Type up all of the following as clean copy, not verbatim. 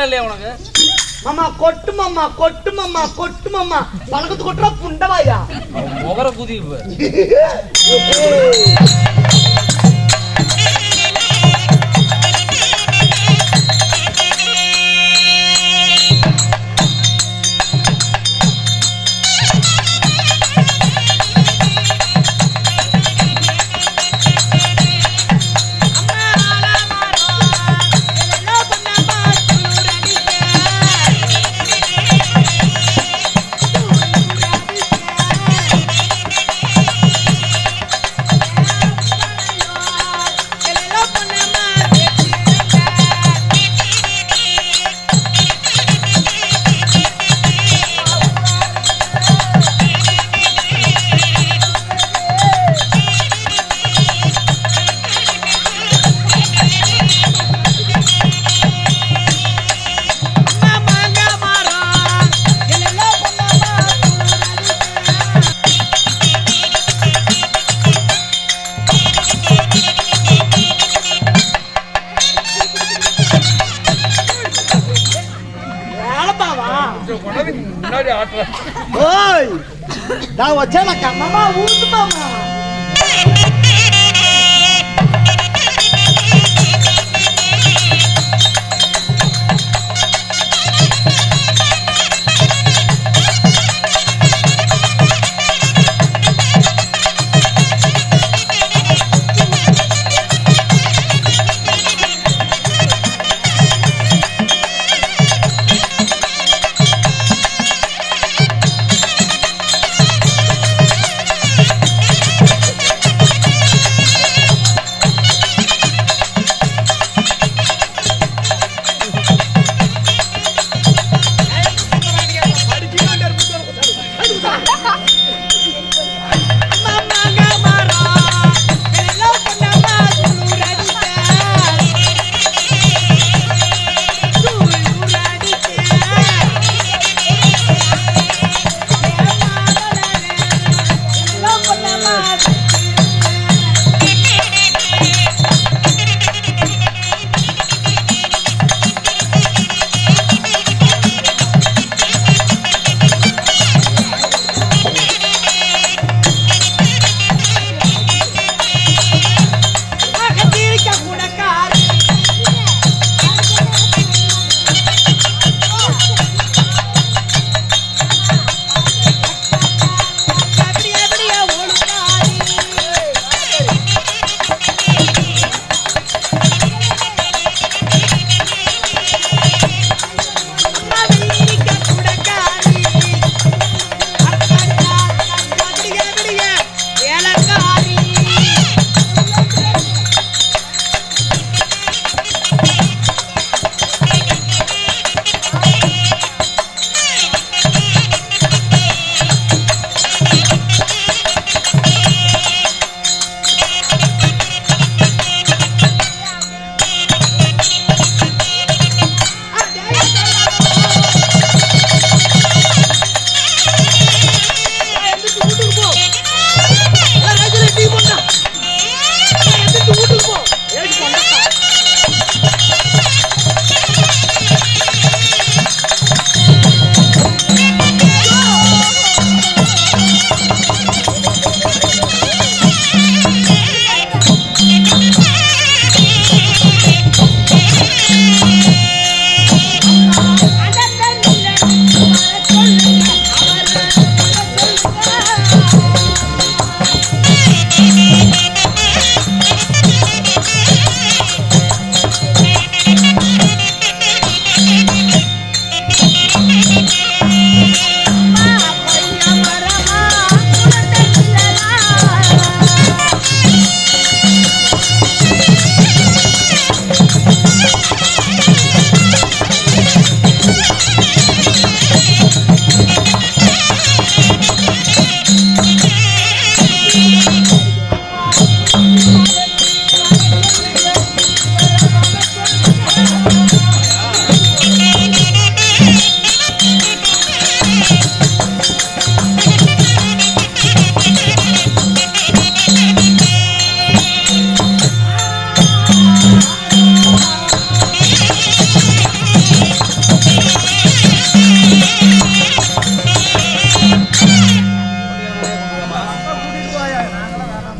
இல்லையா உனக்கு? மாமா கொட்டு மாமா கொட்டு மாமா கொட்டு மாமா பழக்கத்து கொட்டுறா புண்டவாயா முகர குதிப்பு. நான் வச்சேனக்கா மாமா ஊத்து மாமா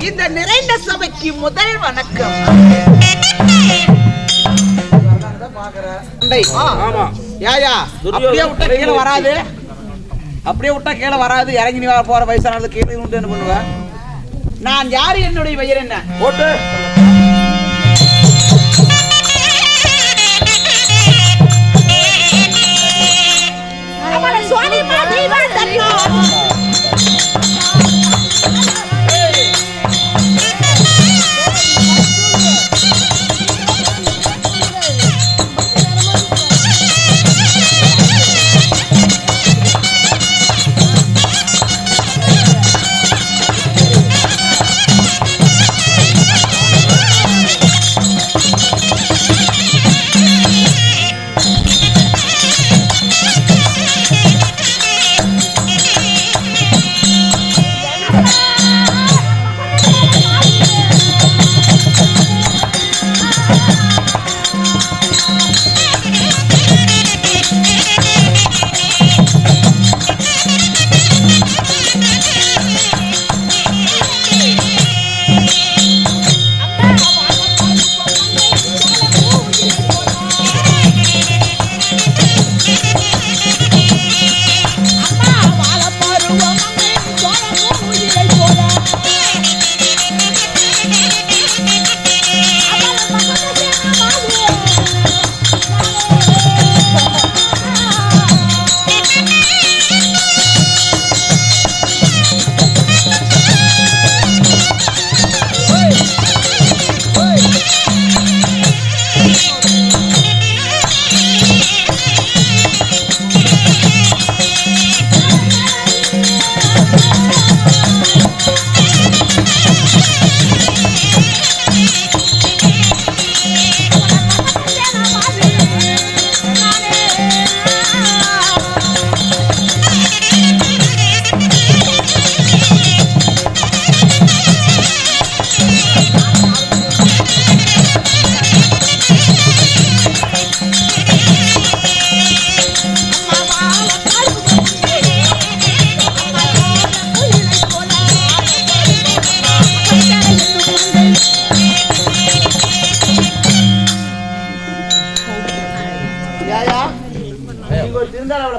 இந்த நிறைந்த சபைக்கு முதல் வணக்கம். அப்படியே விட்டா கீழே வராது, அப்படியே விட்டா கீழே வராது. இறங்கி நீ போற வயசானது கீழே உண்டு என்ன பண்ணுவேன்? நான் யாரு, என்னுடைய பெயர் என்ன? போட்டு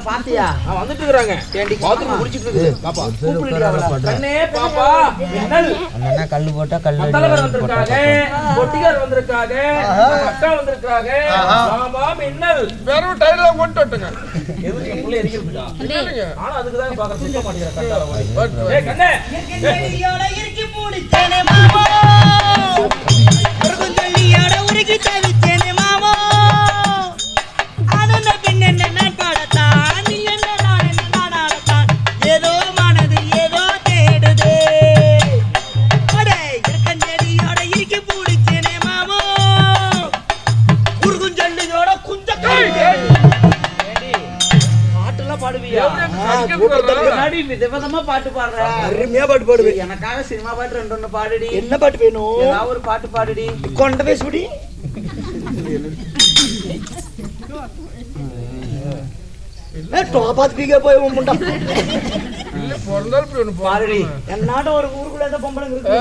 பாத்தியா? வந்துட்டு இருக்காங்க. பாத்ரூம் குளிச்சிட்டு இருக்கு. பாப்பா கூப்பிடுறாங்க. கண்ணே பாப்பா மின்னல். அண்ணா கல்லு போட்டா கல்லு தலைவர் வந்திருக்காங்க, பொட்டிகார் வந்திருக்காங்க, அக்கா வந்திருக்காங்க. பாபா மின்னல். வெறும் டைல கொண்டு வந்துட்டங்க. எதுக்கு புள்ள எரிக்கிறதுடா? ஆனா அதுக்கு தான் பாக்க சுத்த மாட்டேங்கற கண்டால மாதிரி. ஏய் கண்ணே, கண்ணியோட இறுக்கி மூடிச்சேனே மாமா, ஒரு கண்ணியோட உருகி தவிச்சேனே மாமா. ஆனந்த பின்ன நான் பாடத்தான், நீ என்ன நான் என்ன நாடாடத்தான். ஏதோ மனது ஏதோ தேடுதே. அடே கண்ணியோட இறுக்கி மூடிச்சேனே மாமா, ஒரு கண்ணியோட குஞ்சக்காய். பாட்டுலாம் பாடுவியா? முன்னாடி விதவிதமா பாட்டு பாடுற. அருமையா பாட்டு பாடுவே. எனக்காக சினிமா பாட்டு ரெண்டு ஒண்ணு பாடுடி. என்ன பாட்டு வேணும்? ஏதாவது ஒரு பாட்டு பாடுடி. கொண்ட பேசுடி. பாத்து பீக்க போய் முண்டா இல்ல பொறந்தால் போய் ஒன்னு பாடுடி. என்னாட ஒரு ஊருக்குள்ள எந்த பொம்பளை இருக்கு?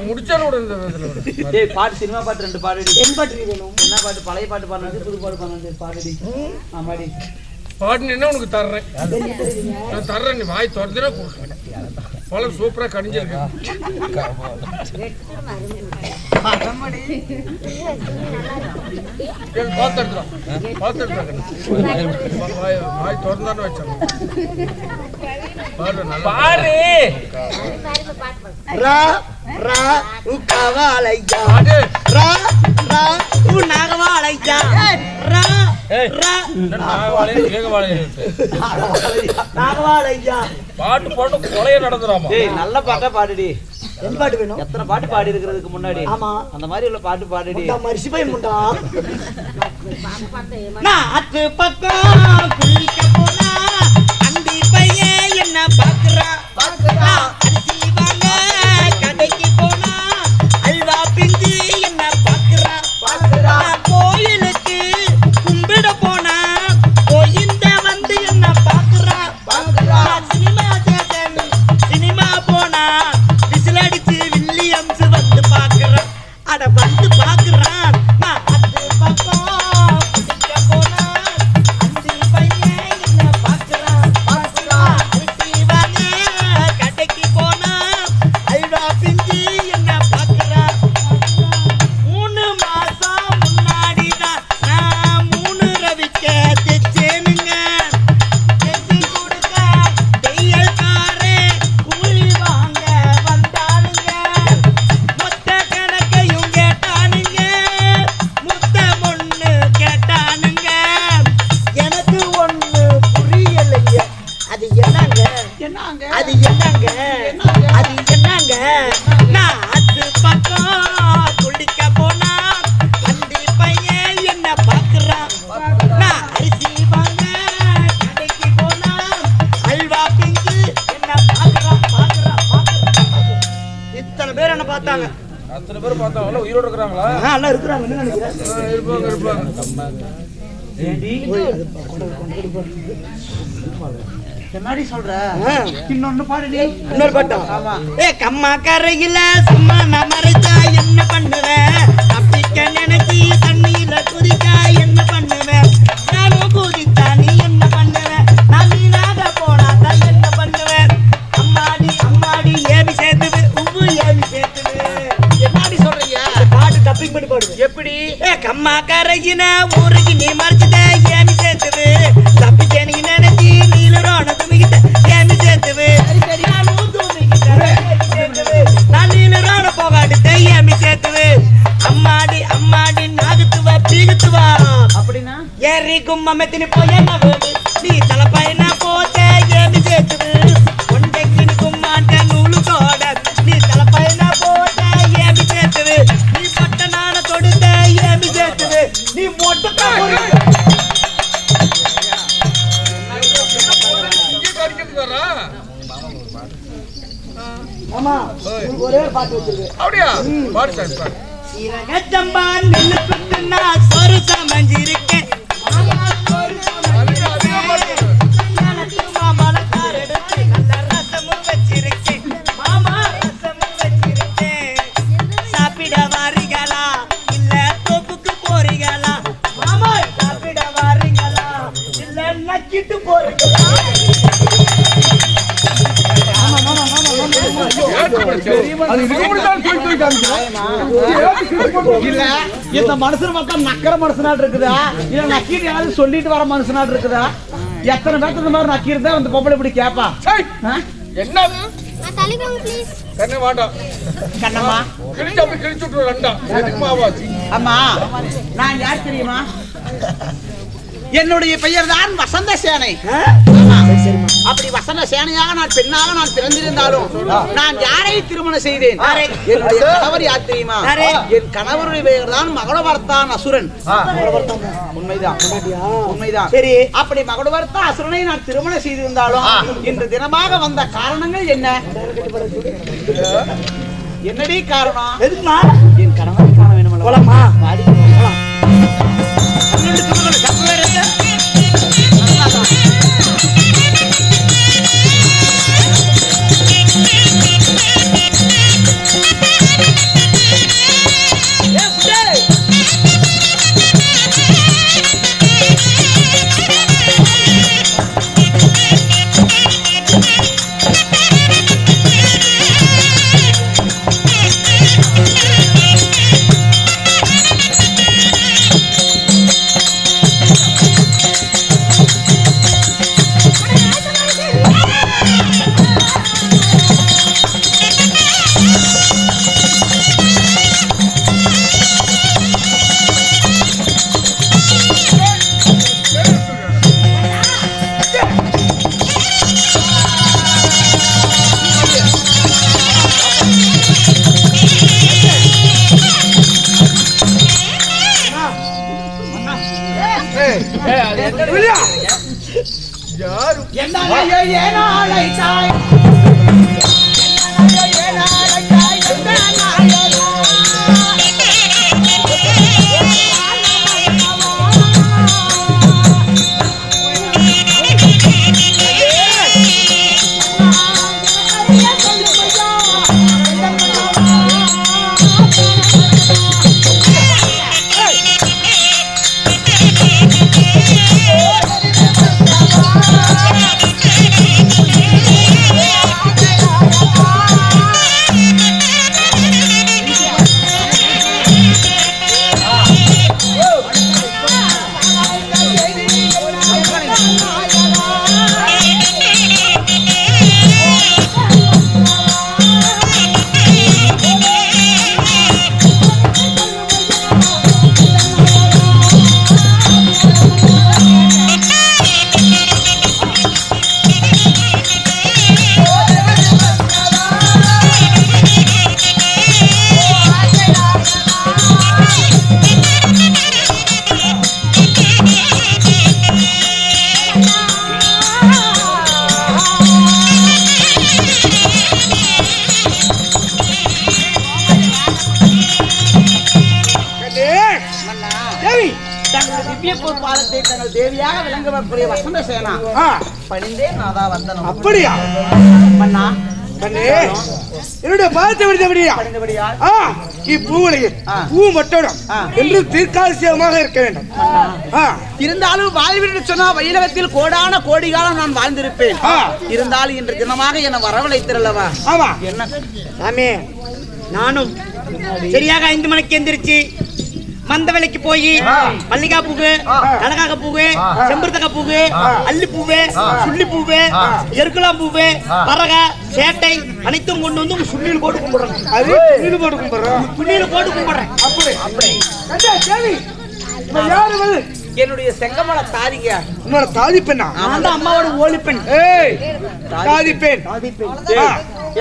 முடிச்சாலும் கூட இந்த இதுல டேய் பாட்டு சினிமா பாட்டு ரெண்டு பாடுடி. என்ன பாட்டு வேணும்? என்ன பாட்டு? பழைய பாட்டு பாடுறது, புது பாட்டு பாடுறது பாடுடி. ஆமாடி. பாட்டு என்ன உனக்கு தர்றேன், நான் தர்றேன். நீ வாய் திறந்துனா கொடுக்குறேன். பழம் சூப்பரா கணிஞ்சிருக்கு. பாத்துடுறோம் வாய் திறந்தான்னு வச்சாங்க. பாடு நல்லா பாரு. ரா ரா உக்கவாலையா, பாடு. ரா ரா உநாகவாலையா, ரா ரா நாகவாலையா. பாட்டு பாட்டு கொலைய நடந்துடாமா? டேய் நல்ல பாட்டா பாடுடி. என்ன பாட்டு வேணும்? எத்தனை பாட்டு பாடி இருக்கிறதுக்கு முன்னாடி. ஆமா, அந்த மாதிரி உள்ள பாட்டு பாடுடி. மரிசி போய் முண்டா. நாத்து பக்கம் குளிக்க போனா அந்தி பையன் என்ன பாக்குறா. அரிசி வாங்க கடைக்கு போனா அல்வா பிஞ்சு என்ன பாக்குறா. கோயிலுக்கு கும்பிட போனா கோயிந்த வந்து என்ன பாக்குறா. சினிமா ஸ்டேஷன் சினிமா போனா விசில் அடிச்சு வில்லியம் பார்த்தாங்க. அத்தனை பேர் பார்த்தாங்களா? உயிரோட இருக்கிறாங்களா? எல்லாம் இருக்கிறாங்க. என்ன நினைக்கிறேன்? இருப்பாங்க. என்னடி சொல்ற? இன்னொன்னு பாடுடி. இன்னொரு பாட்டம். ஆமா. கம்மா கரையில சும்மா நான் மறைச்சா என்ன பண்ணுவேன்? தப்பிக்க நினைச்சி தண்ணியில குதிச்சா என்ன பண்ணுவேன்? நானும் குதிச்சா நீ என்ன பண்ணுவேன்? நான் நீனாக போனாதான் என்ன பண்ணுவேன்? அம்மாடி அம்மாடி ஏவி சேர்த்துது உப்பு ஏவி சேர்த்துது. என்னடி சொல்றீங்க? பாட்டு டப்பிங் பண்ணி பாடுது. எப்படி? கம்மா கரையின ஊருக்கு நீ மறைச்சத ஏமி சேர்த்துது. தப்பிக்க நீ நினைச்சி நீலரோட துமிக்கிட்ட ஏமி சேர்த்துது. நானும் துமிக்கிட்ட ஏமி சேர்த்துது. நான் நீலரோட போகாடுத்த ஏமி சேர்த்துது. அம்மாடி அம்மாடி நாகுத்துவா பீகுத்துவா. அப்படின்னா ஏறி கும்மத்தினு போய் என்ன வேடு? நீ தலைப்பயனா போத்த ஏமி சேர்த்துது. ஒன்றைக்கு நீ கும்மாட்ட நூலு கோட. நீ தலைப்பயனா போத்த ஏமி சேர்த்துது. நீ பட்ட நான தொடுத்த ஏமி சேர்த்துது. நீ மொட்டை ஆமா ஒரே பாட்டு வச்சிருக்கு. அப்படியா? பாடு சார் பாடு. சீரகச்சம்பா நெல்லு குத்து நான் சொரு சமஞ்சிருக்கேன். மாமா சொரு சமஞ்சிருக்கேன். மாமலக்கார எடுத்து நல்ல ரசமும் வச்சிருக்கேன். மாமா ரசமும் வச்சிருக்கேன். சாப்பிட வாரீங்களா இல்ல தோப்புக்கு போறீங்களா? மாமா சாப்பிட வாரீங்களா இல்ல நக்கிட்டு போறீங்களா? இல்ல இந்த மனுஷன் மட்டும் நக்கிற மனுஷனாட்டு இருக்குதா இல்ல நக்கீர் யாராவது சொல்லிட்டு வர மனுஷனாட்டு இருக்குதா? எத்தனை பேர்த்து இந்த மாதிரி நக்கீர் அந்த பொம்பளை இப்படி கேப்பா? என்ன கண்ணே வாண்டாம். கண்ணம்மா கிழிச்சு அப்படி கிழிச்சு விட்டுரு ரெண்டா. எதுக்குமா ஆவாச்சு? அம்மா நான் யார் தெரியுமா? என்னுடைய பெயர் தான் வசந்த சேனை. அப்படி வசந்த சேனையாக நான் பெண்ணாக நான் பிறந்திருந்தாலும் நான் யாரை திருமணம் செய்தேன்? என்னுடைய கணவர் யார் தெரியுமா? என் கணவருடைய பெயர் தான் மகுடவர்த்தான் அசுரன். உண்மைதான் உண்மைதான். சரி. அப்படி மகுடவர்த்தான் அசுரனை நான் திருமணம் செய்திருந்தாலும் இன்று தினமாக வந்த காரணங்கள் என்ன? என்னடி காரணம்? எதுக்குமா? என் கணவரை காண வேணும். போலாமா? யாரு? Yeah. திவ்ய பொற்பாதத்தை தங்கள் தேவியாக விளங்கக்கூடிய வசந்த சேனா பணிந்தே நாதா வந்தனம். அப்படியா மன்னா கண்ணே என்னுடைய பாதத்தை விடுத்தபடியா இப்பூவிலையும் பூ மட்டும் என்று தீர்க்காசியமாக இருக்க வேண்டும். இருந்தாலும் வாழ்விட்டு சொன்னா வைலகத்தில் கோடான கோடிகாலம் நான் வாழ்ந்திருப்பேன். இருந்தாலும் இன்று தினமாக என்னை வரவழைத்திரல்லவா? ஆமா என்ன சாமி, நானும் சரியாக 5 மணிக்கு எந்திரிச்சு மந்தவெளிக்கு போய் மல்லிகா பூவு, கனகாக பூவு, செம்பருத்தக பூவு, அல்லி பூவு, சுள்ளி பூவு, எருக்கலாம் பூவு, பரக, சேட்டை அனைத்தும் கொண்டு வந்து சுள்ளியில் போட்டு கும்பிடுறேன். அது சுள்ளியில் போட்டு கும்பிடுறேன். சுள்ளியில் போட்டு கும்பிடுறேன். அப்படி யாரு? என்னுடைய செங்கமல தாதிங்க. உன்னோட தாதி பெண்ணா? நான் தான் அம்மாவோட ஓலி பெண். தாதி பெண்.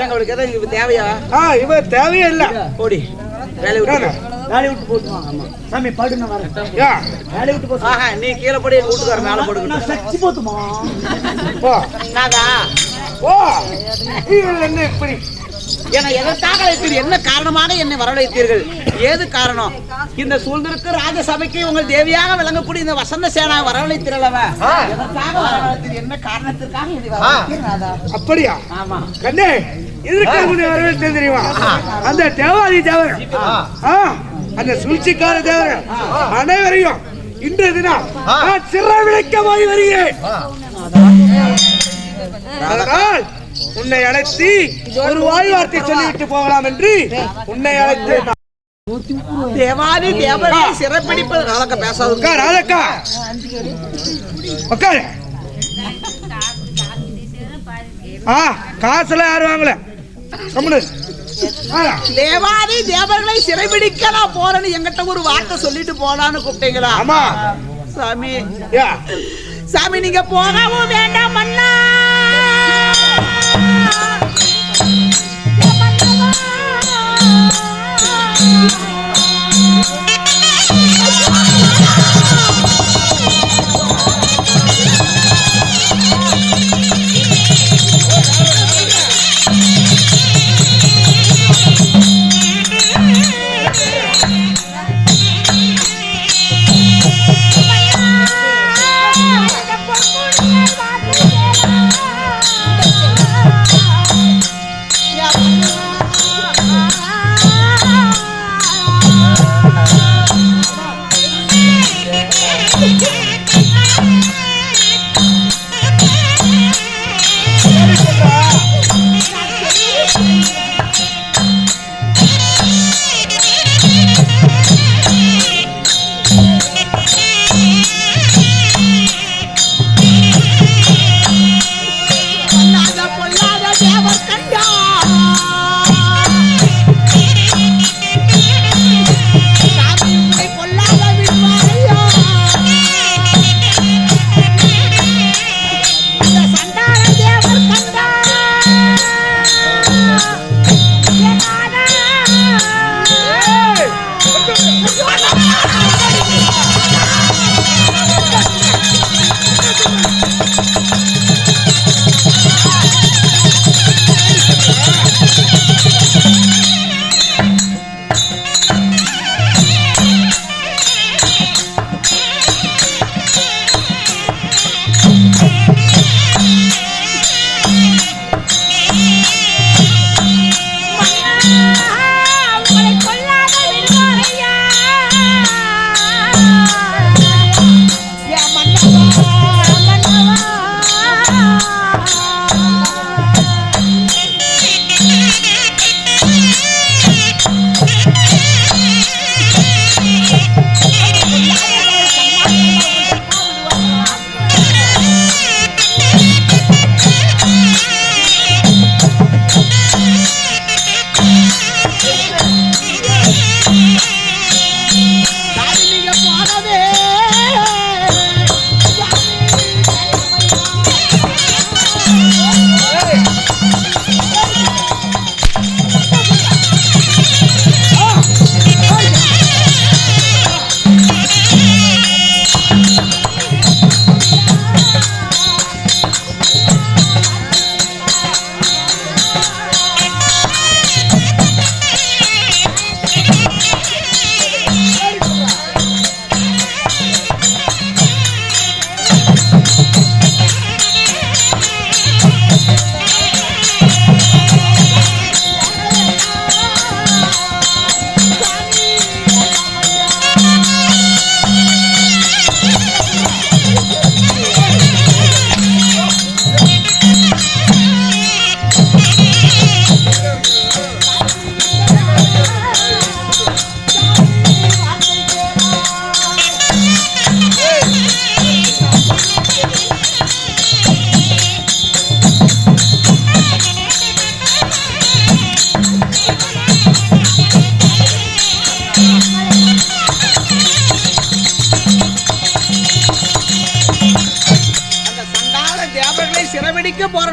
எங்களுக்கு எதாவது இங்க தேவையா? இவ தேவையே இல்ல. ஓடி வேலையை விட்டு போட்டுவாங்க. சாமி படுன வரேன். வேலையை விட்டு போட்டு. நீ கீழே போடு, எங்க வீட்டுக்கார மேல போடுங்க. சச்சி போத்துமா? நாதா என்ன இப்படி என்னை எதற்காக அழைத்தீர்கள்? என்ன காரணமாக என்னை வரவழைத்தீர்கள்? ஏது காரணம்? இந்த சூழ்ந்திருக்கு ராஜசபைக்கு உங்கள் தேவியாக விளங்கக்கூடிய இந்த வசந்த சேனா வரவழைத்தீர்களவ? எதற்காக வரவழைத்தீர்கள்? என்ன காரணத்திற்காக இது வரவழைத்தீர்கள்? அப்படியா? ஆமா கண்ணே, இதற்கு வரவேற்று தெரியுமா? அந்த தேவாதி தேவர், அந்த சூழ்ச்சிக்கார தேவர் அனைவரையும் இன்றைய தினம் நான் சிறை விளைக்க போய் வருகிறேன். அதனால் உன்னை அழைத்து ஒரு வாய் வார்த்தை சொல்லிவிட்டு போகலாம் என்று உன்னை அழைத்து. தேவாதி தேவரை சிறைப்பிடிப்பது நாளக்க பேசாது. காசுல யாரும் வாங்கல. தேவாதி தேவர்களை சிறைபிடிக்க நான் போறேன்னு என்கிட்ட ஒரு வார்த்தை சொல்லிட்டு போலான்னு கூப்பிட்டீங்களா? ஆமா சாமி. சாமி நீங்க போகவும் வேண்டாம் மன்னா. Thank you.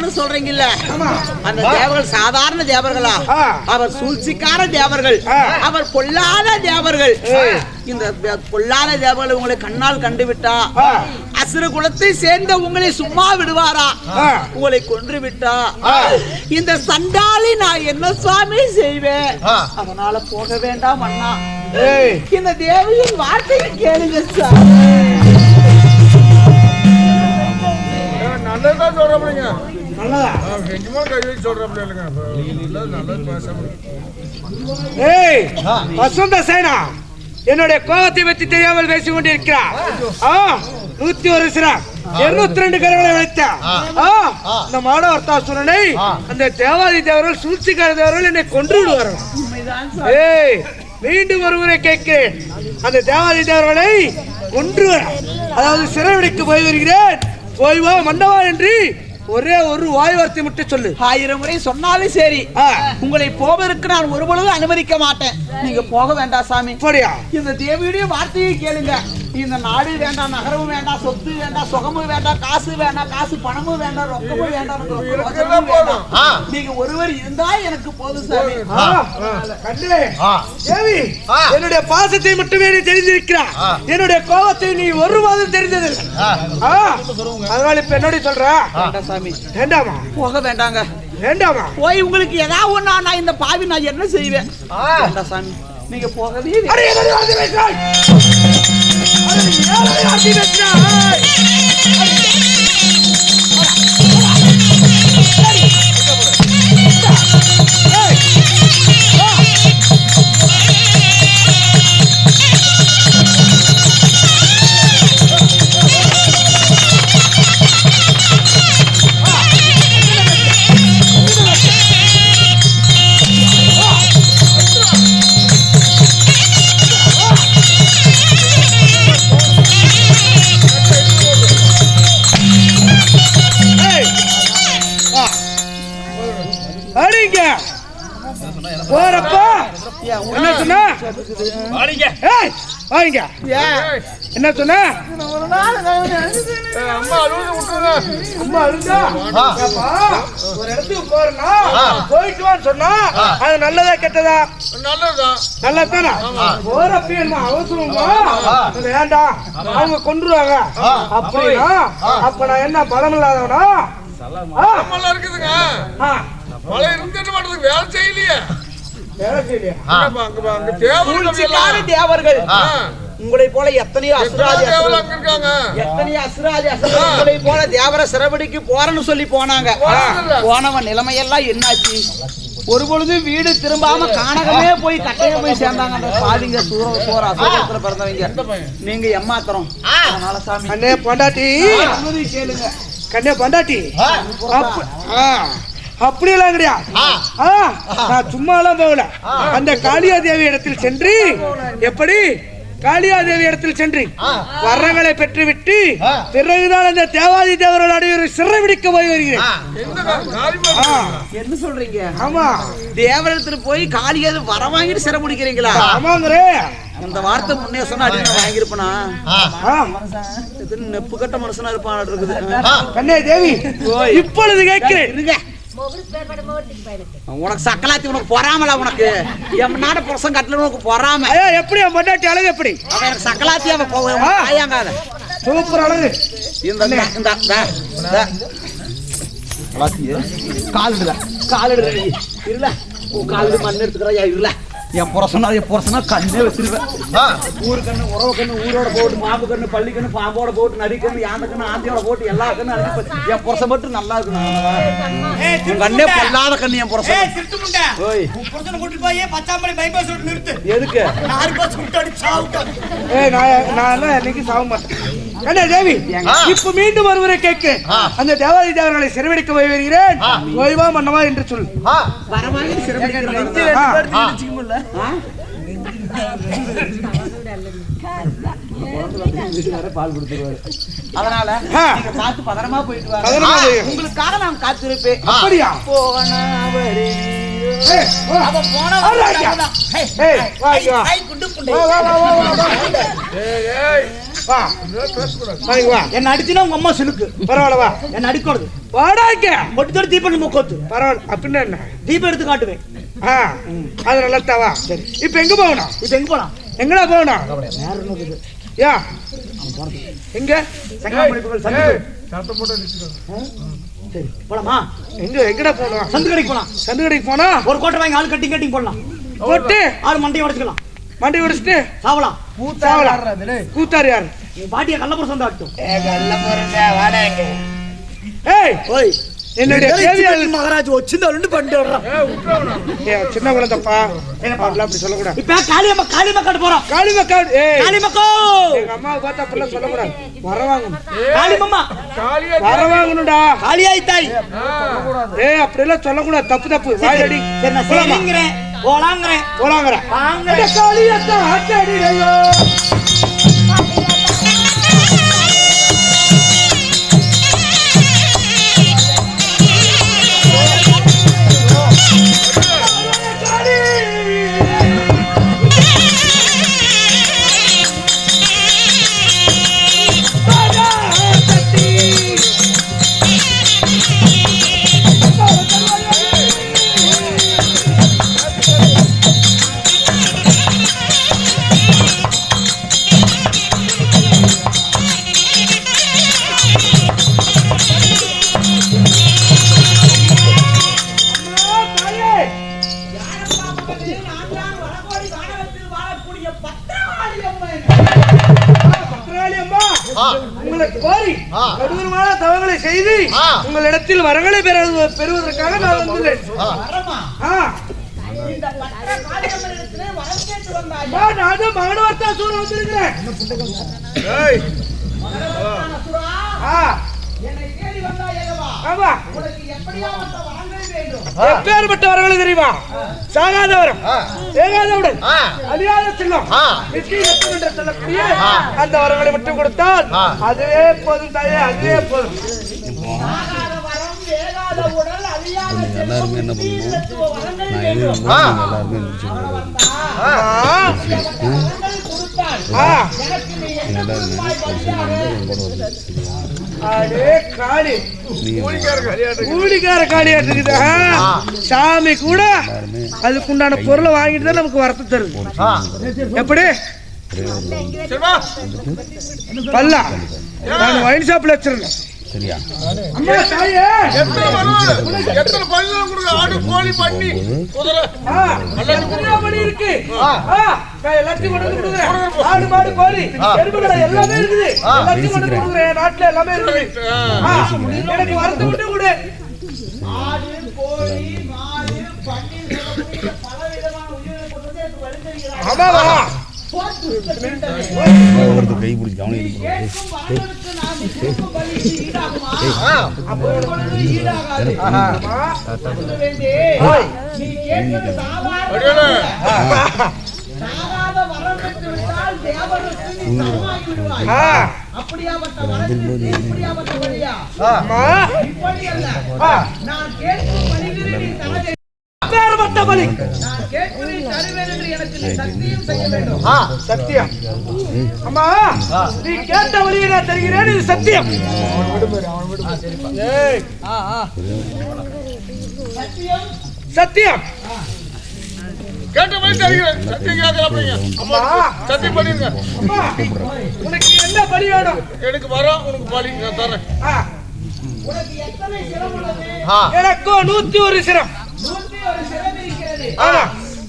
தேவர்கள் சொல்றீங்கல்ல, ஆமா. அந்த தேவர்கள் சாதாரண தேவர்களா? அவர் சூழ்ச்சிக்கார தேவர்கள், அவர் பொல்லாத தேவர்கள். இந்த பொல்லாத தேவர்கள் உங்களை கண்ணால் கண்டுவிட்டா அசுர குலத்தை சேர்ந்த உங்களை சும்மா விடுவாரா? உங்களை கொன்று விட்டா இந்த சண்டாளி நான் என்ன சுவாமி செய்வேன்? அதனால போக வேண்டாம் அண்ணா. இந்த தேவியின் வார்த்தையை கேளுங்க சார். நல்லதான் சொல்றப்படிங்க, நல்லதா? செஞ்சுமா கை வச்சு சொல்றப்படிங்க, நல்லது பேசாம. ஏய் வசந்த சேனா, என்னுடைய கோபத்தை பற்றி தெரியாமல் பேசிக் கொண்டிருக்கிறார். 101 சிரம் 202 கரங்களை வைத்த இந்த மாடவர்த்தாசுரனை அந்த தேவாதி தேவர்கள் சூழ்ச்சிக்கார தேவர்கள் என்னை கொன்று விடுவார்கள். ஏய் மீண்டும் ஒருமுறை கேட்கிறேன், அந்த தேவாதி தேவர்களை கொன்று வர, அதாவது சிறைவிடைக்கு போய் வருகிறேன், போய் வா மண்டவா என்று ஒரே ஒரு வாய் வார்த்தை மட்டும் சொல்லு. 1000 முறை சொன்னாலும் சரி, உங்களை போவதற்கு நான் ஒருபொழுது அனுமதிக்க மாட்டேன். நீங்க போக வேண்டாம் சாமி. இந்த தேவியுடைய வார்த்தையை கேளுங்க. இந்த நாடு வேண்டாம், நகரமும் வேண்டாம், சொத்து வேண்டாம், சுகமும் வேண்டாம், காசு வேண்டாம், காசு பணமும் வேண்டாம், ரொக்கமும் வேண்டாம், நீங்க ஒருவர் இருந்தா எனக்கு போதும் சாமி. தேவி, என்னுடைய பாசத்தை மட்டுமே நீ தெரிந்திருக்கிறாய், என்னுடைய கோபத்தை நீ ஒரு மாதம் தெரிந்தது. அதனால இப்ப என்னோட சொல்ற சாமி, வேண்டாமா? போக வேண்டாங்க. வேண்டாமா? போய் உங்களுக்கு ஏதாவது ஒண்ணா நான் இந்த பாவி நான் என்ன செய்வேன்? வேண்டாம் சாமி, நீங்க போகவே போறப்பா என்ன சொன்ன? என்ன சொன்ன? அம்மா அழுது விட்டுருங்க. அம்மா அழுதா? ஒரு இடத்துக்கு போறனா போயிட்டு வான்னு சொன்னா அது நல்லதா கெட்டதா? நல்லதுதான். நல்லதானா? போறப்ப என்ன அவசரமா? வேண்டாம், அவங்க கொன்றுவாங்க அப்படின்னா அப்ப நான் என்ன பலம் இல்லாதவனா? இருக்குதுங்க, மழை இருந்துட்டு மாட்டதுக்கு வேலை செய்யலையே. தேவர்கள் உங்களை போல எத்தனையோ அசுராதி உங்களை போல தேவர சிறபடிக்கு போறன்னு சொல்லி போனாங்க. போனவன் நிலைமையெல்லாம் என்னாச்சு? ஒரு பொழுது வீடு திரும்பாம காணகமே போய் கட்டையில போய் சேர்ந்தாங்க அந்த பாதிங்க. அசுரத்துல பிறந்தவங்க நீங்க ஏமாத்துறோம். அதனால சாமி அண்ணே பொண்டாட்டி கேளுங்க. கண்ணே பொண்டாட்டி அப்படியெல்லாம் கிடையாது. நான் சும்மா எல்லாம் போகல. அந்த காளியாதேவி இடத்தில் சென்று, எப்படி காளியாதேவி இடத்தில் சென்று வரங்களை பெற்றுவிட்டு பிறகுதான் அந்த தேவாதி தேவரோட அடையூரை சிறை விடிக்க போய் வருகிறேன். என்ன சொல்றீங்க? ஆமா, தேவரத்துல போய் காளியாத வர வாங்கிட்டு சிறை முடிக்கிறீங்களா? ஆமாங்கரே. அந்த வார்த்தை முன்னே சொன்னா அடி வாங்கிருப்பனா? நெப்பு கட்ட மனுஷனா இருப்பான் இருக்குது. கண்ணே தேவி, இப்பொழுது கேட்கிறேன், உனக்கு சக்கலாத்தி உனக்கு பொறாமல? உனக்கு என் நாட புருஷன் கட்டல உனக்கு பொறாம? எப்படி அவன் பொண்டாட்டி அழகு? எப்படி அவன் எனக்கு சக்கலாத்தி அவன் ஆயாங்காத சூப்பர் அழகு. காலிடுற இருல காலிடு மண் எடுத்துக்கிறா இருல. என் புரசனா கண்ணே வச்சிருவேன். ஊரு கண்ணு, உறவு கண்ணு, ஊரோட போட்டு, மாம்பு கண்ணு, பள்ளி கண்ணு, பாம்போட போட்டு, நரி கண்ணு, யானை கண்ணு, ஆந்தியோட போட்டு எல்லா கண்ணு என் புரசம் மட்டும் நல்லா இருக்கு. என் கண்ணே பொல்லாத கண்ணு என் புரசம். எதுக்கு? நான் இன்னைக்கு சாக மாட்டேன். கண்ணே தேவி, இப்ப மீண்டும் ஒருவரை கேட்க, அந்த தேவாதி தேவர்களை சிறைவிடிக்க போய் வருகிறேன், ஓய்வா மன்னவா என்று சொல். வரமாக பால் கொடுத்துருவாரு. அதனால பார்த்து பதறமா போயிட்டு வாங்க. உங்களுக்காக நான் காத்திருப்பேன். அப்படியா? வா வாங்க வா. என்ன அடிச்சுனா உங்க அம்மா சிலுக்கு. பரவாயில்ல வா. என்ன அடிக்கூடாது. வாடாங்க. பொட்டுத்தோட தீப்பெண்ணி மூக்கோத்து. பரவாயில்ல. அப்படின்னா என்ன? தீபம் எடுத்து காட்டுவேன். அது நல்லா வா. சரி இப்ப எங்க போகணும்? இப்ப எங்க போலாம்? எங்கடா போகணும்? நேரம் இருக்குது. யா எங்க? சங்கமணி கோவில் சந்து. சத்தம் போட்டு நிறுத்திக்கோ. சரி போலாமா? எங்கடா போகணும்? சந்து கடைக்கு போலாம். சந்து கடைக்கு போனா ஒரு கோட்டை வாங்கி ஆள் கட்டிங் போடலாம். போட்டு ஆள் மண்டையை உடைச்சுக்கலாம். மண்டி உடைச்சிட்டு சாவலாம். கூத்தாரு யாரு? பாட்டியா கள்ளப்புறம் சொந்த ஆட்டும். ஏய் ஓய் என்னுடைய தேவியால் மகாராஜ் வச்சிருந்தாலும் பண்ணிட்டு வர்றான். சின்ன குழந்தைப்பா. அப்படி சொல்லக்கூடாது. இப்ப காளியம்மா காட்டு போறோம். காளிமக்கா. ஏய் காளிமக்கோ எங்க அம்மாவை பார்த்தா அப்படிலாம் சொல்லக்கூடாது. வரவாங்கணும். காளிமம்மா காளியா வரவாங்கணும்டா. காளியாய் தாய். ஏய் அப்படிலாம் சொல்லக்கூடாது. தப்பு வாயடி. சரி நான் சரிங்கறேன். போலாங்கறேன். வாங்கறேன். காளியத்தா அச்சடிரையோ. உங்களுக்கு கோரி கொடூரமான தவங்களை செய்து உங்களிடத்தில் வரங்களை பெறுவதற்காக நான் வந்துள்ளேன். நான் மகனவர்த்தா சூழ வந்திருக்கிறேன். எப்பேற்பட்ட வரங்களை தெரியுமா? சாகாத வரம், ஏகாதவுடன், அழியாத செல்லம், நித்திய ரத்தம் என்று சொல்லக்கூடிய அந்த வரங்களை மட்டும் கொடுத்தால் அதுவே போதும் தாயே, அதுவே போதும். எல்லாருமே என்ன பண்ணணும்? நான் எது எல்லாருமே கூலிக்கார காளியாட்டு இருக்குது. சாமி கூட அதுக்குண்டான பொருளை வாங்கிட்டு தான் நமக்கு வரத்து தருது. எப்படி பல்லா நான் ஒயின் ஷாப்ல வச்சிருந்தேன். சரியா? அம்மா தாயே எத்தனை பல்லு கொடுங்க? ஆடு, கோழி, பன்னி, குதிரை படி இருக்கு. எல்லாத்தையும் கொண்டு வந்து கொடுக்குறேன். ஆடு மாடு கோழி எருமை எல்லாமே இருக்குது. எல்லாத்தையும் கொண்டு வந்து கொடுக்குறேன். நாட்டுல எல்லாமே இருக்குது. எனக்கு வரத்து விட்டு கொடு. ஆடு கோழி மாடு பன்னி பல விதமான உயிரினங்களை கொண்டு வந்து எனக்கு வருகிறார். ஆமாவா? ஒருத்தர் கை பிடிச்சி கவனம் சத்தியம். அம்மா நீ கேட்ட வழியை நான் தருகிறேன். இது சத்தியம். சத்தியம் கேட்ட மாதிரி தருகிறேன். சத்தியம் கேட்கல. அம்மா சத்தியம் பண்ணிருங்க. அம்மா உனக்கு என்ன பலி வேணும்? எனக்கு வரோம், உனக்கு பலி நான் தரேன். எனக்கு 101 சிரம்.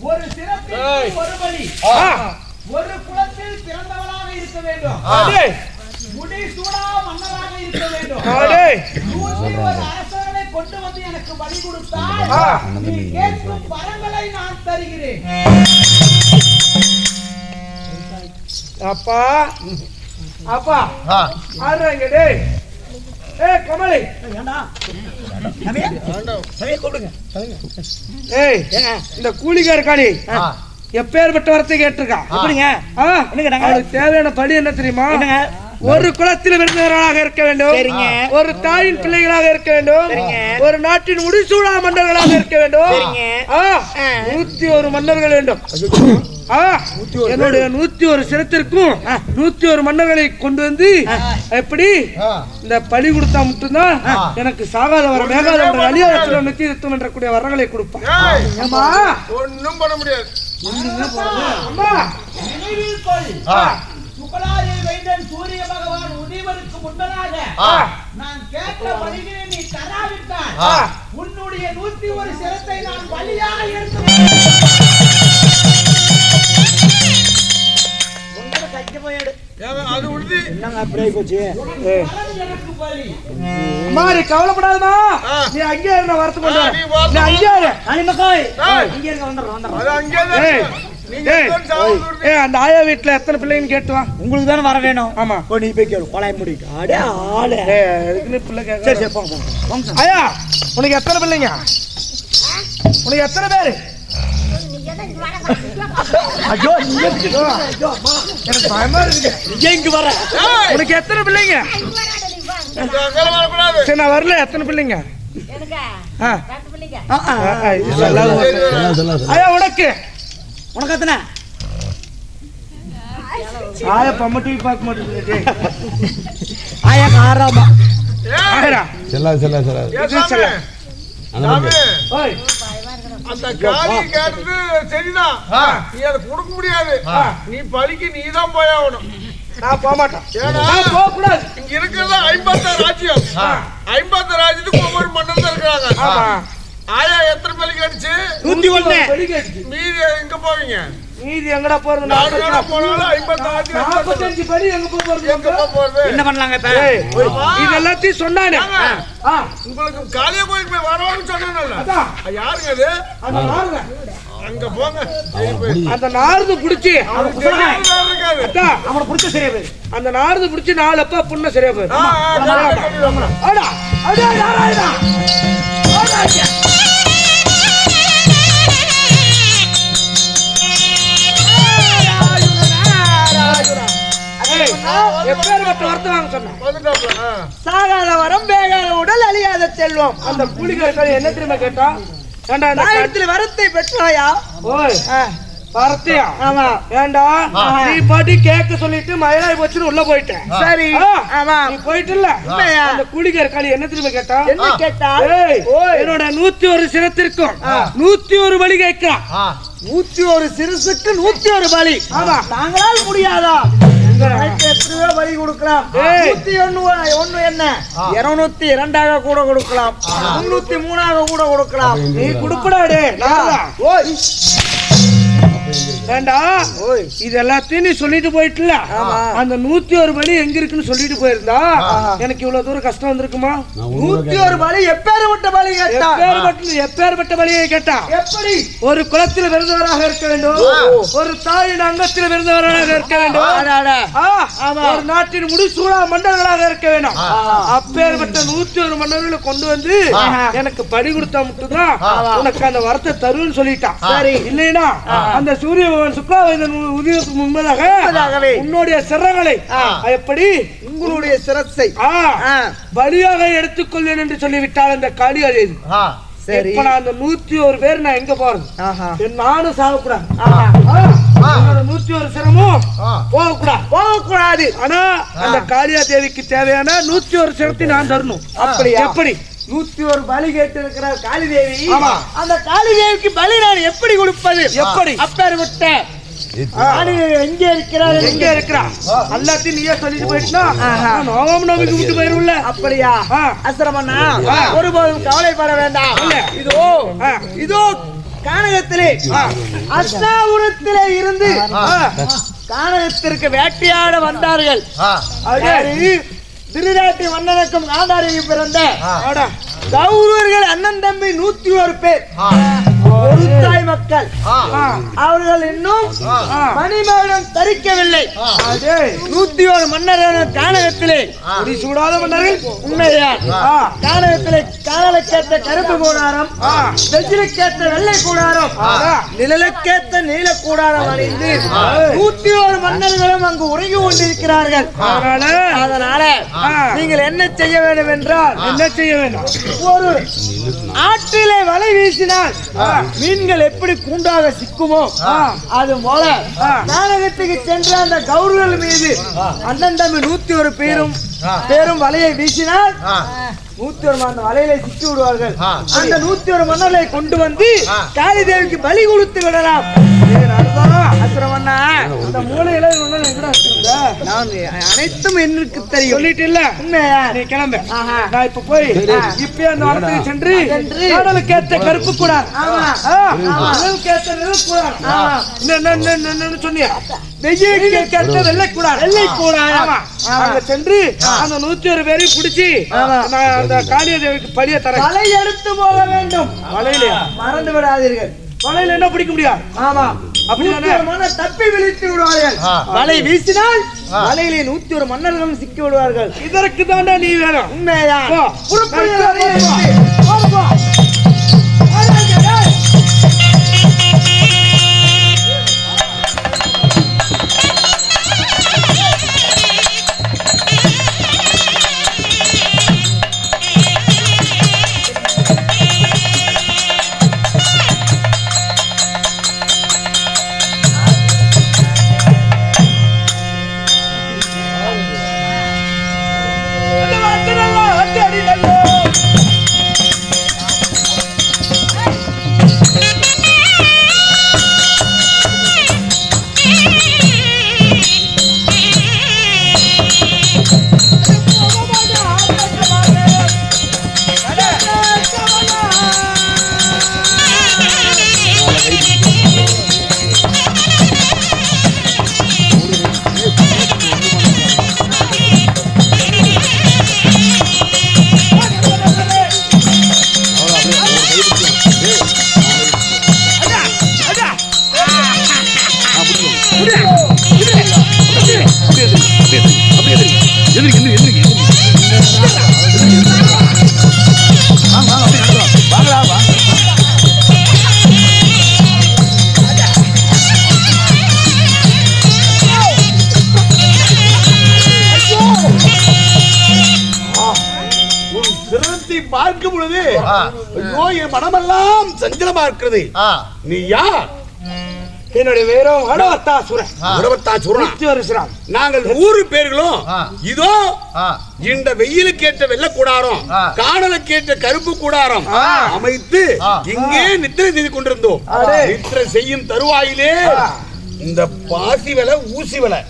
ஒரு சிறப்பிற்கு ஒரு பலி. ஒரு குலத்தில் பிறந்தவனாக இருக்க வேண்டும். முடிசூடா மன்னராக இருக்க வேண்டும். 101 அரசர்களை கொண்டு வந்து எனக்கு பலி கொடுத்தால் நீ கேட்கும் வரங்களை நான் தருகிறேன். அப்பா அப்பா ஆடுறாங்க. டேய் ஏய் கமலி ஏய் இந்த கூலிக்கார காளி எப்பேற்பட்ட வரத்தை கேட்டிருக்கா? எப்படிங்க? அவளுக்கு தேவையான படி என்ன தெரியுமா? ஒரு குலத்தில் பிறந்தவர்களாக இருக்க வேண்டும். சரிங்க. ஒரு தாயின் பிள்ளைகளாக இருக்க வேண்டும். சரிங்க. ஒரு நாட்டின் முடிசூடா மன்னர்களாக இருக்க வேண்டும். சரிங்க. 101 மன்னர்கள் வேண்டும். என்னுடைய 101 சிரத்திற்கும் 101 மன்னர்களை கொண்டு வந்து எப்படி இந்த பலி கொடுத்தா மட்டும்தான் எனக்கு சாகாத வர மேகாத வர அழியாத நித்தியத்துவம் என்ற கூடிய வரங்களை கொடுப்பான். அம்மா ஒண்ணும் பண்ண முடியாது. அம்மா சுகலாயில் வைத்தன் சூரிய பகவான் உதிவருக்கு முன்னதாக நான் கேட்ட பணிகளை நீ தராவிட்டால் உன்னுடைய 101 சிரத்தை நான் பலியாக எடுத்து அது உறுதி. எனக்கு பலி. அம்மா நீ கவலைப்படாதமா, நீ அங்கே இருந்த வரத்து கொண்டு வர. நீ அங்கே இரு. இங்க இருங்க, வந்துடுறோம். அது அங்கேதான் இருக்கு. நீங்க எத்தனை சாவு உறுதி? அந்த ஆயா வீட்டுல எத்தனை பிள்ளைங்கன்னு கேட்டு வா. உங்களுக்கு தானே வர வேணும். ஆமா. நீ போய் கேளு, கொலைய முடிட்டு. அடே ஆளு. அதுக்குன்னு பிள்ளை கேட்க. சரி சரி போங்க. ஆயா உனக்கு எத்தனை பிள்ளைங்க? உனக்கு எத்தனை பேரு? ஐயோ நீங்க எனக்கு பயமா இருக்கு. இங்க வர. உனக்கு எத்தனை பிள்ளைங்க? இந்த அங்கெல்லாம் வரக்கூடாது. சரி நான் வரல. எத்தனை பிள்ளைங்க? ஆயா உனக்கு உனக்கு எத்தனை? ஆயா பம்ம டிவி பார்க்க மாட்டேங்குது. ஆயா காராமா. ஆயா செல்லாது செல்லாது செல்லாது ஏன் சாமி? சாமி, ஓய் அந்த காலி கேட்டது சரிதான். நீ அதை கொடுக்க முடியாது. நீ பலிக்கு நீதான் போய் ஆகணும். நான் போக மாட்டேன். ஏன்னா நான் போக கூடாது. இங்க இருக்கிறது 50 ராஜ்யம். 50 ராஜ்யத்துக்கு ஒவ்வொரு மன்னர் தான் இருக்கிறாங்க. ஆமா. ஆயா எத்தனை பலிக்கு அடிச்சு 101. மீதி எங்க போவீங்க? மீதி எங்கடா போறது? 4 நாளா போனாலும் 50 ராஜ்யம் 45 படி எங்க போறது? எங்க போறது? என்ன பண்ணலாங்க இப்ப? இது எல்லாத்தையும் சொன்னானே. உங்களுக்கு காளியா கோயிலுக்கு போய் வரவான்னு சொன்னேன்ல. அதான். யாருங்க அது? அந்த நார்த. அங்க போங்க. சரி போய். அந்த நார்து புடிச்சு அவனுக்கு தெரியாததா இருக்காது. அதான் அவனை புடிச்ச சரியா போய். அந்த நார்து புடிச்சு 4 அப்பா புண்ண சரியா போயிரு. கட்டி வாங்க. அடா அடா யாராயிடா? அடா ஐயா. எப்பேற்பட்ட வார்த்தை வாங்க சொன்ன? வந்துட்டாப்ல. சாகாத வரம் வேகாத உடல் அழியாத செல்வம். அந்த கூலிக்காரர்கள் என்ன தெரியுமா கேட்டா? ஏண்டா இந்த ஆயிரத்தில் வரத்தை பெற்றாயா? ஓய் வரத்தியா? ஆமா. ஏண்டா நீ பாட்டி கேட்க சொல்லிட்டு மயிலாய் போச்சுன்னு உள்ள போயிட்டேன். சரி. ஆமா. நீ போயிட்டு இல்ல அந்த கூலிக்கார காளி என்ன தெரியுமா கேட்டா? என்ன கேட்டா? என்னோட 101 சிரத்திற்கும் 101 பலி கேட்கிறான். 101 சிறுசுக்கு 101 பலி. ஆமா. நாங்களால் முடியாதா? எத்தனையோ பலி கொடுக்கலாம். 101 என்ன 202 கூட கொடுக்கலாம். 303 கூட கொடுக்கலாம். நீ குடுப்படாடே. ஓய் வேண்டா இது எல்லாத்தையும் நீ சொல்லிட்டு போயிட்டுல. அந்த 101 பலி எங்க இருக்குன்னு சொல்லிட்டு போயிருந்தா எனக்கு இவ்வளவு தூரம் கஷ்டம் வந்திருக்குமா? 101 பலி எப்பேற்பட்ட பலி கேட்டா? எப்பேற்பட்ட பலியை கேட்டா? எப்படி? ஒரு குலத்தில் பிறந்தவராக இருக்க வேண்டும். ஒரு தாயின் அங்கத்தில் பிறந்தவராக இருக்க வேண்டும். ஒரு நாட்டின் முடிசூடா மன்னர்களாக இருக்க வேண்டும். அப்பேற்பட்ட 101 மன்னர்களை கொண்டு வந்து எனக்கு பலி கொடுத்தா மட்டும்தான் உனக்கு அந்த வரத்தை தருன்னு சொல்லிட்டான். சரி இல்லைன்னா அந்த சூரிய பகவான் சுக்லாவேந்தன் உதயத்துக்கு முன்பதாகவே உன்னுடைய சிரங்களை எப்படி உங்களுடைய சிரத்தை பலியாக எடுத்துக்கொள்வேன் என்று சொல்லிவிட்டால் அந்த காளியாதேவி. சரி. இப்ப நான் அந்த 101 பேர் நான் எங்க போறது? நானும் சாகக்கூடாது. 101 சிரமும் போகக்கூடாது. ஆனா அந்த காளியா தேவிக்கு தேவையான 101 சிரத்தை நான் தரணும். அப்படியா? எப்படி? 101 பலி கேட்டு இருக்கிறார் காளி தேவி. அந்த காளி தேவிக்கு பலி நான் எப்படி கொடுப்பது? எப்படி? அப்பேற்பட்ட எங்க இருக்கிறார்? எங்க இருக்கிறா? எல்லாத்தையும் நீயே சொல்லிட்டு போயிட்டா நோகம் நோவிக்கு விட்டு போயிரும்ல. அப்படியா? அசிரமண்ணா ஒருபோதும் கவலைப்பட வேண்டாம். இதோ கானகத்திலே அஸ்தாபுரத்திலே இருந்து கானகத்திற்கு வேட்டையாட வந்தார்கள். திருநாட்டி மன்னனுக்கும் காந்தாரிக்கு பிறந்த கௌரவர்கள் அண்ணன் தம்பி 101 பேர். ஒரு தாய் மக்கள். அவர்கள் இன்னும் மணிமகுடம் தரிக்கவில்லை. 101 மன்னர்கள் கானகத்திலே சூடாத மன்னர்கள் உண்மையார் கானகத்திலே காதலுக்கேற்ற கருப்பு கூடாரம், வெற்றிலுக்கேற்ற வெள்ளை கூடாரம், நிழலுக்கேற்ற நீல கூடாரம் அணிந்து 101 மன்னர்களும் அங்கு உறங்கி கொண்டிருக்கிறார்கள். அதனால நீங்கள் என்ன செய்ய வேண்டும் என்றால், என்ன செய்ய வேண்டும்? ஒரு ஆற்றிலே வலை வீசினால் மீன்கள் எப்படி கூண்டாக சிக்குமோ அது போல நாடகத்துக்கு சென்ற அந்த கௌரவர்கள் மீது அண்ணன் தம்பி 101 பேரும் வலையை வீசினால் 101 அந்த வலையில சிக்கி விடுவார்கள். அந்த 101 மன்னர்களை கொண்டு வந்து காளி தேவிக்கு பலி கொடுத்து விடலாம். அந்த மூலையில நான் அனைத்தும் எனக்கு தெரியும். சொல்லிட்டு இல்ல உண்மையா? நீ கிளம்பு. நான் இப்ப போய் இப்பயே அந்த வனத்துக்கு சென்று கடலுக்கேற்ற கருப்பு கூடார், கடலுக்கேற்ற நிழல் கூடார், என்ன சொன்னியா? வெயிலுக்கேற்ற வெள்ளை கூடார், வெள்ளை கூடார். அங்க சென்று அந்த 101 பேரையும் பிடிச்சி அந்த காளியதேவிக்கு பலிய தர வலை எடுத்து போக வேண்டும். வலையில மறந்து விடாதீர்கள். வலையில என்ன பிடிக்க முடியாது. ஆமா, அப்படின்னா தப்பி விழித்து விடுவார்கள். வலை வீசினால் வலையிலே 101 மன்னர்களும் சிக்கி விடுவார்கள். இதற்கு தாண்டா நீ வேணும். உண்மைதான். பார்க்கும் பொழுது ஐயோ என் மனமெல்லாம் சஞ்சலமா இருக்கிறது. நீ யார்? என்னுடைய வேறும் வடவத்தாசுரன். வடவத்தாசுரன். நாங்கள் 100 பேர்களும் இதோ இந்த வெயிலுக்கேற்ற வெள்ளை கூடாரம், காணலுக்கேற்ற கருப்பு கூடாரம் அமைத்து இங்கே நித்திரை செய்து கொண்டிருந்தோம். நித்திரை செய்யும் தருவாயிலே இந்த பாசி வலை ஊசி வலை,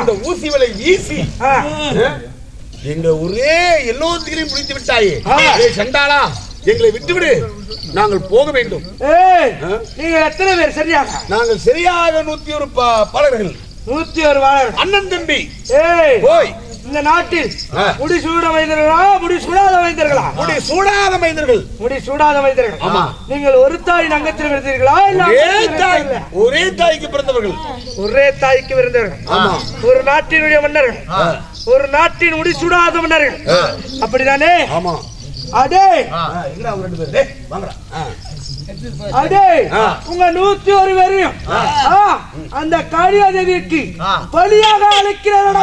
இந்த ஊசி வலை வீசி எங்க ஒரே எல்லோருத்தையும் பிடித்து விட்டாயே. சண்டாளா, எங்களை விட்டுவிடு, நாங்கள் போக வேண்டும். நீங்க எத்தனை பேர் சரியாக? நாங்கள் சரியாக 101 பாலர்கள், 101 வாழர்கள், அண்ணன் தம்பி. போய் இந்த நாட்டில் முடிசூட வைத்தர்களா, முடிசூடாத வைத்தர்களா? முடிசூடாத மைந்தர்கள். முடிசூடாத வைத்தர்கள். ஆமா. நீங்கள் ஒரு தாய் அங்கத்தில் பிறந்தீர்களா? ஒரே தாய்க்கு பிறந்தவர்கள். ஒரே தாய்க்கு பிறந்தவர்கள். ஆமா. ஒரு நாட்டினுடைய மன்னர்கள், ஒரு நாட்டின் முடிசூடாத மன்னர்கள், அப்படிதானே? ஆமா. அடே அடே, உங்க 101 பேரையும் அந்த காளியாதேவிக்கு பலியாக அழைக்கிறதா?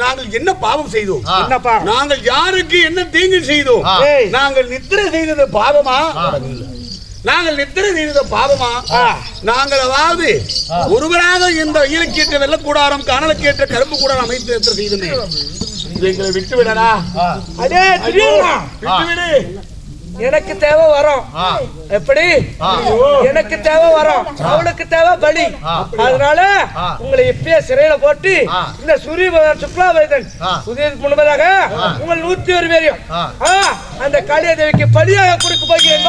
நாங்கள் என்ன பாவம் செய்தோம்? என்ன பாவம்? நாங்கள் யாருக்கு என்ன தீங்கு செய்தோம்? நாங்கள் நித்திரை செய்தது பாவமா? நாங்கள் நித்திரை செய்தது பாவமா? நாங்கள் அதாவது ஒருவராக இந்த இலக்கியற்ற வெள்ளக்கூடாரம், காணலுக்கேற்ற கரும்பு கூடாரம் அமைத்து நித்திரை செய்தோமே. எங்களை விட்டு விடனா? அடே விட்டுவிடு. எனக்கு தேவை வரும். எப்படி? எனக்கு தேவை வரும், அவளுக்கு தேவை பலி. அதனால உங்களை இப்பயே சிறையில போட்டு இந்த சுக்லாபேதன் சுதீர் முன்பதாக உங்கள் 101 பேரையும் அந்த காளியாதேவிக்கு பலியாக கொடுக்க போகிறேன்.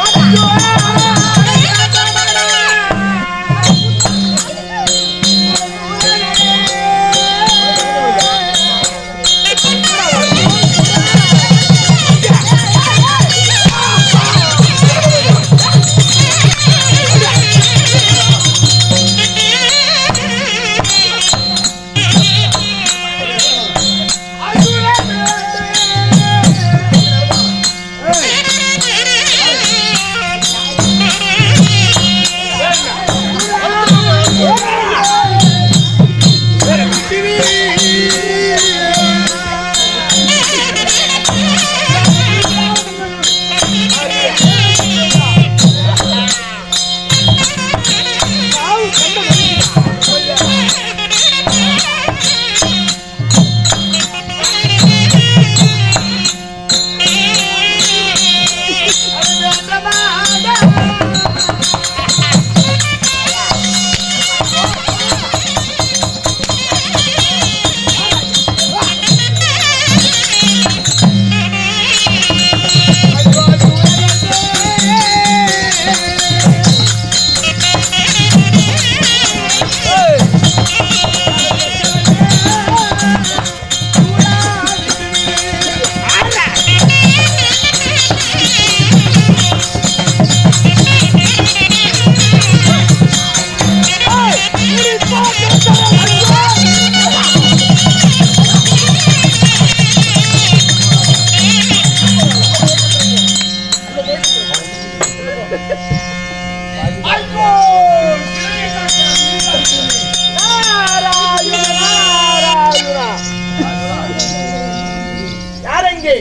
ஐயோ! யார் எங்கே?